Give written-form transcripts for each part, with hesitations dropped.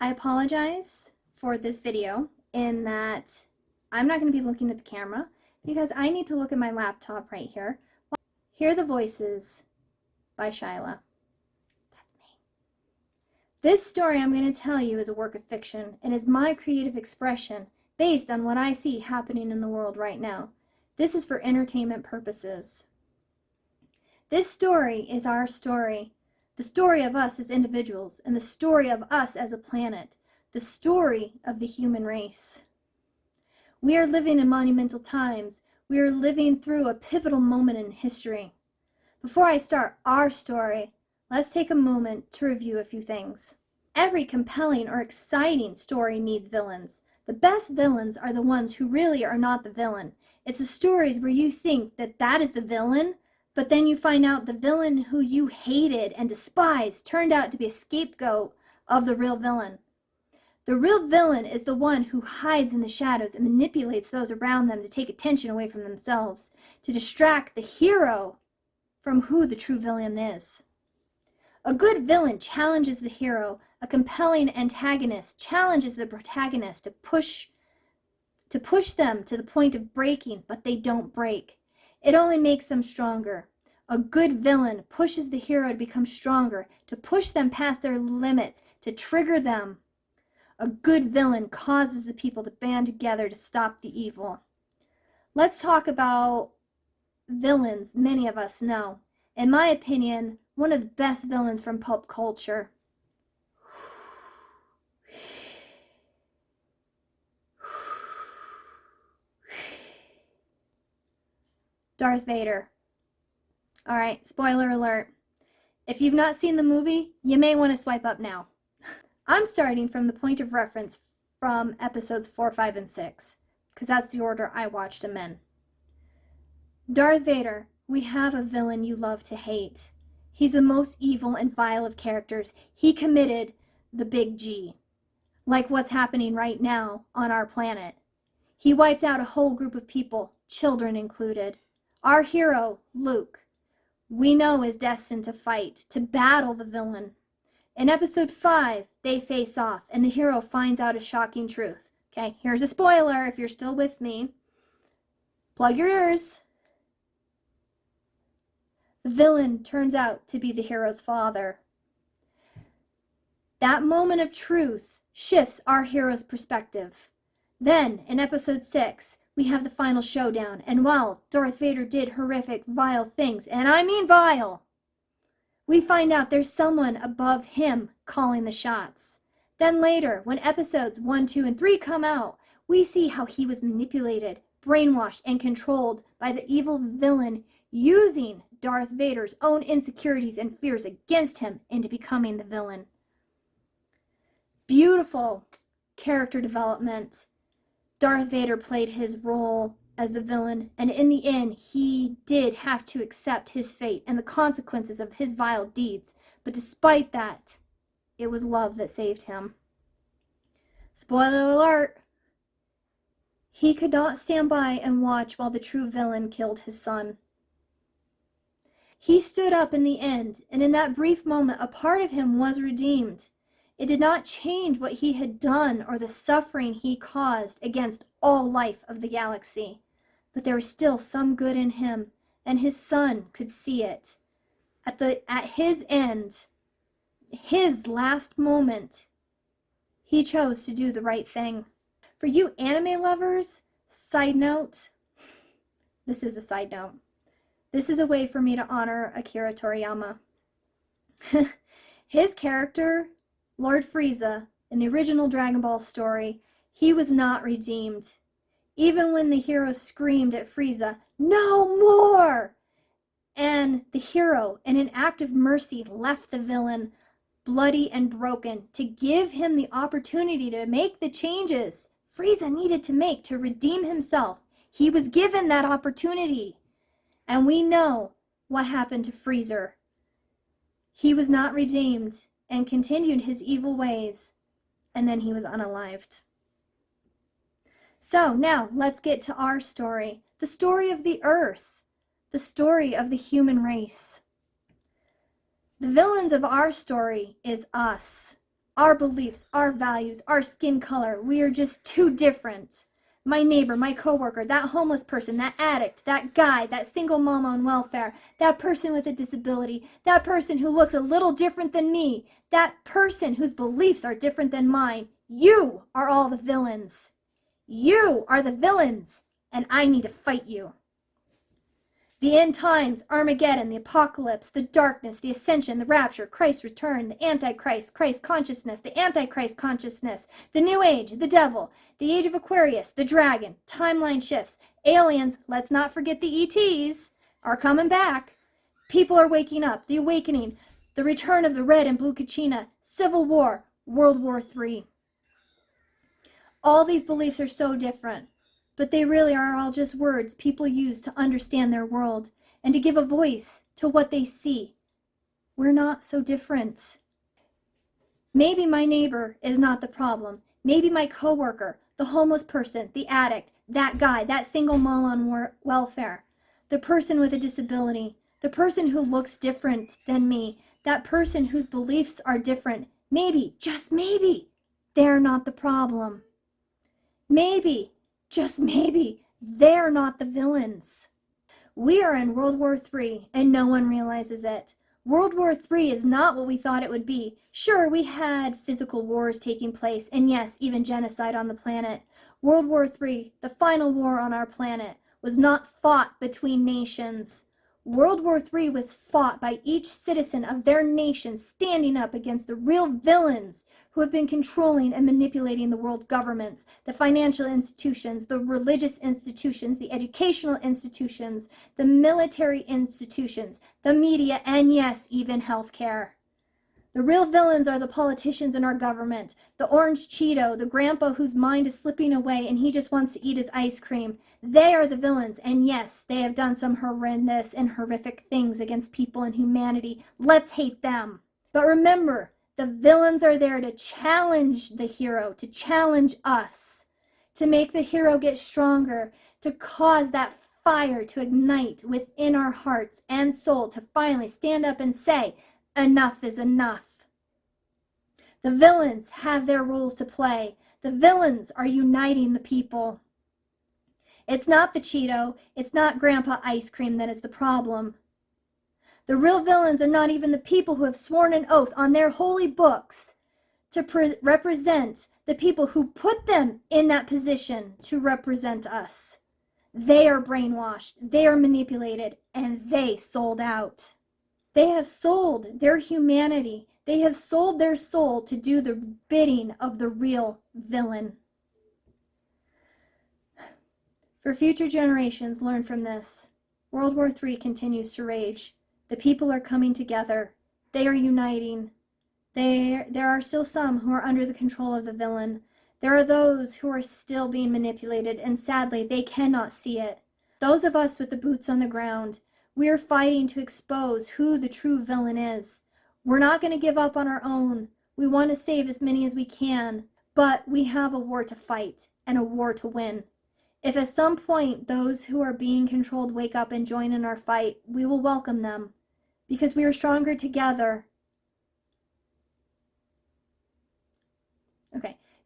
I apologize for this video in that I'm not going to be looking at the camera because I need to look at my laptop right here. Hear the Voices by Shyla. That's me. This story I'm going to tell you is a work of fiction and is my creative expression based on what I see happening in the world right now. This is for entertainment purposes. This story is our story. The story of us as individuals and the story of us as a planet. The story of the human race. We are living in monumental times. We are living through a pivotal moment in history. Before I start our story, let's take a moment to review a few things. Every compelling or exciting story needs villains. The best villains are the ones who really are not the villain. It's the stories where you think that that is the villain, but then you find out the villain who you hated and despised turned out to be a scapegoat of the real villain. The real villain is the one who hides in the shadows and manipulates those around them to take attention away from themselves, to distract the hero from who the true villain is. A good villain challenges the hero. A compelling antagonist challenges the protagonist to push them to the point of breaking, but they don't break. It only makes them stronger. A good villain pushes the hero to become stronger, to push them past their limits, to trigger them. A good villain causes the people to band together to stop the evil. Let's talk about villains many of us know. In my opinion, one of the best villains from pulp culture. Darth Vader. Alright, spoiler alert. If you've not seen the movie, you may want to swipe up now. I'm starting from the point of reference from episodes 4, 5, and 6, because that's the order I watched them in. Darth Vader, we have a villain you love to hate. He's the most evil and vile of characters. He committed the big G, like what's happening right now on our planet. He wiped out a whole group of people, children included. Our hero, Luke, we know is destined to fight, to battle the villain. In episode 5, they face off, and the hero finds out a shocking truth. Okay, here's a spoiler if you're still with me. Plug your ears. The villain turns out to be the hero's father. That moment of truth shifts our hero's perspective. Then, in episode 6, we have the final showdown, and while Darth Vader did horrific, vile things, and I mean vile, we find out there's someone above him calling the shots. Then later, when episodes 1, 2, and 3 come out, we see how he was manipulated, brainwashed, and controlled by the evil villain using Darth Vader's own insecurities and fears against him into becoming the villain. Beautiful character development. Darth Vader played his role as the villain, and in the end, he did have to accept his fate and the consequences of his vile deeds. But despite that, it was love that saved him. Spoiler alert! He could not stand by and watch while the true villain killed his son. He stood up in the end, and in that brief moment, a part of him was redeemed. It did not change what he had done or the suffering he caused against all life of the galaxy. But there was still some good in him, and his son could see it. At his end, his last moment, he chose to do the right thing. For you anime lovers, side note, this is a side note. This is a way for me to honor Akira Toriyama. His character, Lord Frieza, in the original Dragon Ball story, he was not redeemed. Even when the hero screamed at Frieza, "No more!" And the hero, in an act of mercy, left the villain bloody and broken to give him the opportunity to make the changes Frieza needed to make to redeem himself. He was given that opportunity. And we know what happened to Freezer. He was not redeemed and continued his evil ways, and then he was unalived. So now let's get to our story, the story of the Earth, the story of the human race. The villains of our story is us. Our beliefs, our values, our skin color, we are just too different. My neighbor, my coworker, that homeless person, that addict, that guy, that single mom on welfare, that person with a disability, that person who looks a little different than me, that person whose beliefs are different than mine. You are all the villains. You are the villains, and I need to fight you. The end times, Armageddon, the apocalypse, the darkness, the ascension, the rapture, Christ's return, the Antichrist, Christ consciousness, the Antichrist consciousness, the New Age, the devil, the age of Aquarius, the dragon, timeline shifts, aliens, let's not forget the ETs, are coming back. People are waking up, the awakening, the return of the red and blue Kachina, civil war, World War III. All these beliefs are so different, but they really are all just words people use to understand their world and to give a voice to what they see. We're not so different. Maybe my neighbor is not the problem. Maybe my coworker, the homeless person, the addict, that guy, that single mom on welfare, the person with a disability, the person who looks different than me, that person whose beliefs are different, maybe, just maybe, they're not the problem. Maybe, just maybe, they're not the villains. We are in World War III, and no one realizes it. World War III is not what we thought it would be. Sure, we had physical wars taking place, and yes, even genocide on the planet. World War III, the final war on our planet, was not fought between nations. World War III was fought by each citizen of their nation standing up against the real villains who have been controlling and manipulating the world governments, the financial institutions, the religious institutions, the educational institutions, the military institutions, the media, and yes, even healthcare. The real villains are the politicians in our government, the orange Cheeto, the grandpa whose mind is slipping away and he just wants to eat his ice cream. They are the villains, and yes, they have done some horrendous and horrific things against people and humanity. Let's hate them. But remember, the villains are there to challenge the hero, to challenge us, to make the hero get stronger, to cause that fire to ignite within our hearts and soul, to finally stand up and say, enough is enough. The villains have their roles to play. The villains are uniting the people. It's not the Cheeto, it's not Grandpa Ice Cream that is the problem. The real villains are not even the people who have sworn an oath on their holy books to represent the people who put them in that position to represent us. They are brainwashed, they are manipulated, and they sold out. They have sold their humanity. They have sold their soul to do the bidding of the real villain. For future generations, learn from this. World War III continues to rage. The people are coming together. They are uniting. There are still some who are under the control of the villain. There are those who are still being manipulated, and sadly, they cannot see it. Those of us with the boots on the ground, we are fighting to expose who the true villain is. We're not going to give up on our own. We want to save as many as we can, but we have a war to fight and a war to win. If at some point those who are being controlled wake up and join in our fight, we will welcome them because we are stronger together.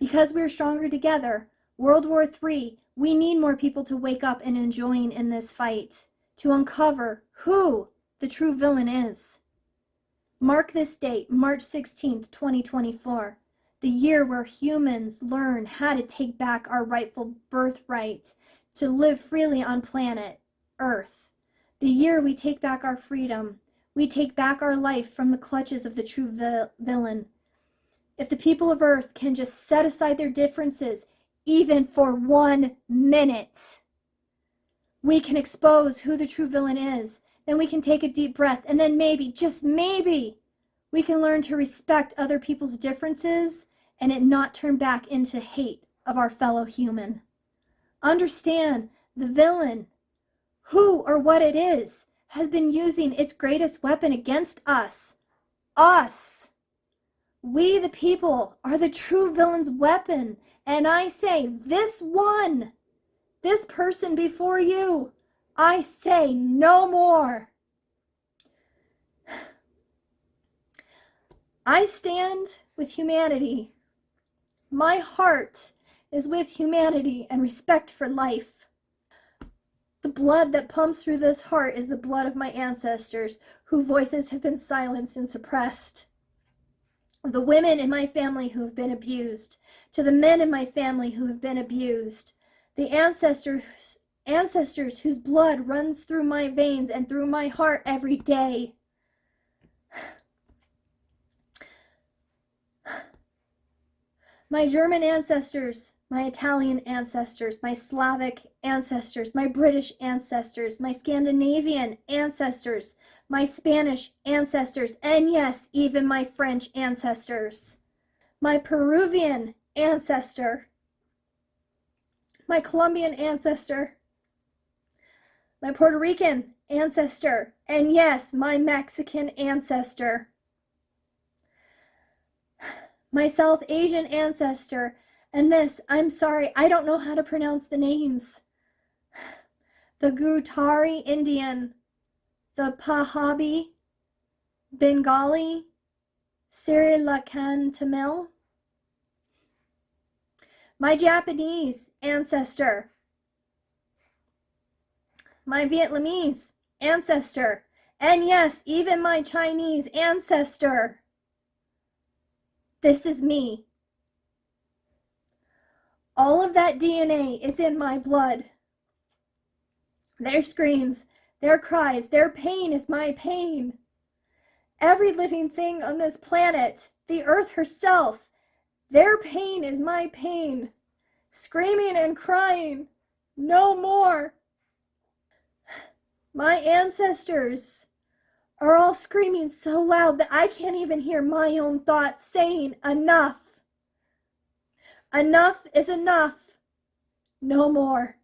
Because we are stronger together, World War III, we need more people to wake up and join in this fight, to uncover who the true villain is. Mark this date, March 16th, 2024, the year where humans learn how to take back our rightful birthright to live freely on planet Earth. The year we take back our freedom. We take back our life from the clutches of the true villain. If the people of Earth can just set aside their differences, even for 1 minute, we can expose who the true villain is. Then we can take a deep breath, and then maybe, just maybe, we can learn to respect other people's differences and it not turn back into hate of our fellow human. Understand the villain, who or what it is, has been using its greatest weapon against us. Us. We, the people, are the true villain's weapon. And I say, this one, this person before you, I say no more. I stand with humanity. My heart is with humanity and respect for life. The blood that pumps through this heart is the blood of my ancestors, whose voices have been silenced and suppressed. The women in my family who have been abused, to the men in my family who have been abused, the ancestors whose blood runs through my veins and through my heart every day. My German ancestors, my Italian ancestors, my Slavic ancestors, my British ancestors, my Scandinavian ancestors, my Spanish ancestors, and yes, even my French ancestors. My Peruvian ancestor, my Colombian ancestor, my Puerto Rican ancestor, and yes, my Mexican ancestor. My South Asian ancestor, and this, I'm sorry, I don't know how to pronounce the names. The Gutari Indian, the Pahabi, Bengali, Sri Lankan Tamil. My Japanese ancestor, my Vietnamese ancestor, and yes, even my Chinese ancestor. This is me. All of that DNA is in my blood. Their screams, their cries, their pain is my pain. Every living thing on this planet, the earth herself, their pain is my pain. Screaming and crying, no more. My ancestors are all screaming so loud that I can't even hear my own thoughts saying enough. Enough is enough. No more.